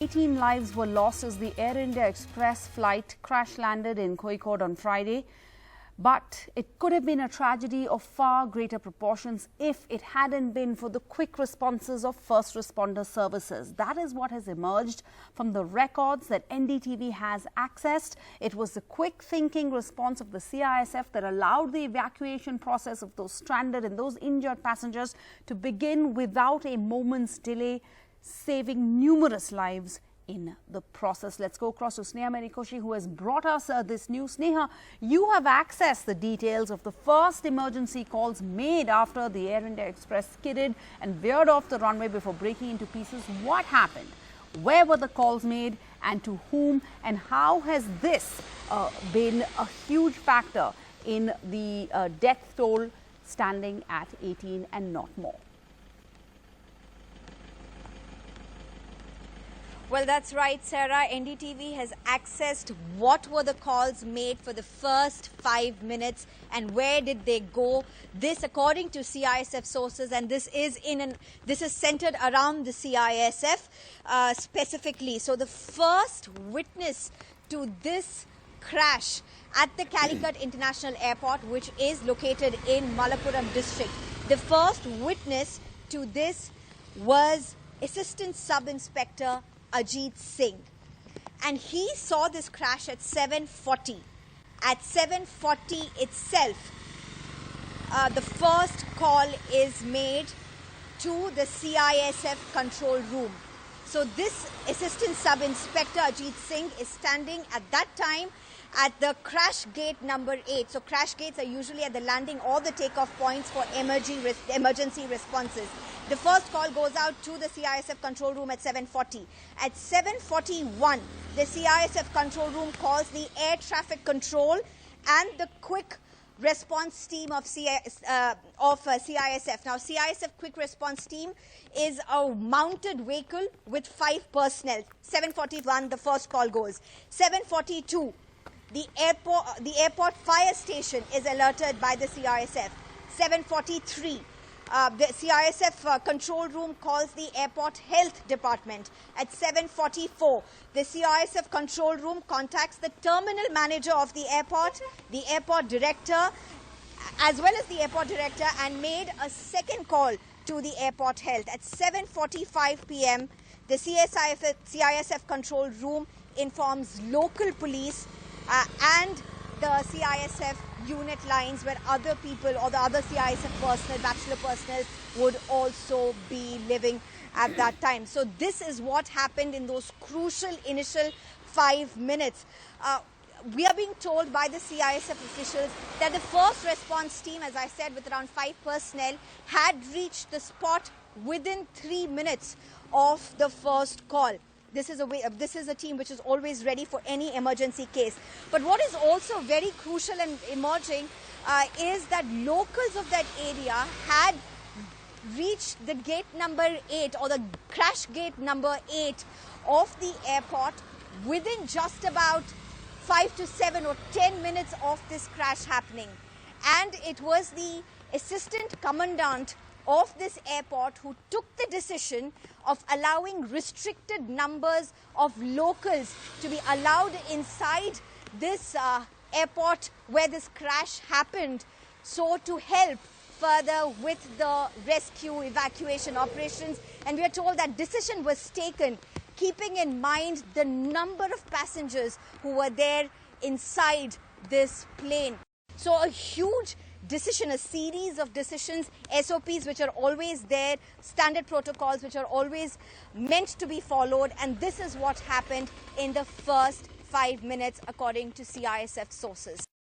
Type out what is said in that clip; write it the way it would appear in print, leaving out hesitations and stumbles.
18 lives were lost as the Air India Express flight crash-landed in Calicut on Friday. But it could have been a tragedy of far greater proportions if it hadn't been for the quick responses of first responder services. That is what has emerged from the records that NDTV has accessed. It was the quick thinking response of the CISF that allowed the evacuation process of those stranded and those injured passengers to begin without a moment's delay, saving numerous lives in the process. Let's go across to Sneha Menikoshi, who has brought us this news. Sneha, you have accessed the details of the first emergency calls made after the Air India Express skidded and veered off the runway before breaking into pieces. What happened? Where were the calls made and to whom? And how has this been a huge factor in the death toll standing at 18 and not more? Well, that's right, Sarah. NDTV has accessed what were the calls made for the first 5 minutes and where did they go. This, according to CISF sources, and this is centered around the CISF specifically. So the first witness to this crash at the Calicut International Airport, which is located in Malappuram district, the first witness to this was Assistant Sub-Inspector Ajit Singh, and he saw this crash at 7:40. At 7:40 itself, the first call is made to the CISF control room. So this Assistant Sub-Inspector Ajit Singh is standing at that time at the crash gate number 8. So crash gates are usually at the landing or the takeoff points for emergency responses. The first call goes out to the CISF control room at 7:40. At 7:41, the CISF control room calls the air traffic control and the quick response team of CISF. Now, CISF quick response team is a mounted vehicle with 5 personnel. 7:41, the first call goes. 7:42, the airport fire station is alerted by the CISF. 7:43. The CISF control room calls the airport health department. At 7:44, the CISF control room contacts the terminal manager of the airport director, as well as the airport director, and made a second call to the airport health. At 7:45 p.m., the CISF control room informs local police and the CISF unit lines, where other people or the other CISF personnel, bachelor personnel, would also be living at that time. So this is what happened in those crucial initial 5 minutes. We are being told by the CISF officials that the first response team, as I said, with around 5 personnel, had reached the spot within 3 minutes of the first call. This is a team which is always ready for any emergency case. But what is also very crucial and emerging is that locals of that area had reached the gate number 8, or the crash gate number 8 of the airport within just about 5 to 7 or 10 minutes of this crash happening. And it was the assistant commandant of this airport who took the decision of allowing restricted numbers of locals to be allowed inside this airport where this crash happened, so to help further with the rescue evacuation operations. And we are told that decision was taken keeping in mind the number of passengers who were there inside this plane. So a huge decision, a series of decisions, SOPs which are always there, standard protocols which are always meant to be followed, and this is what happened in the first 5 minutes according to CISF sources.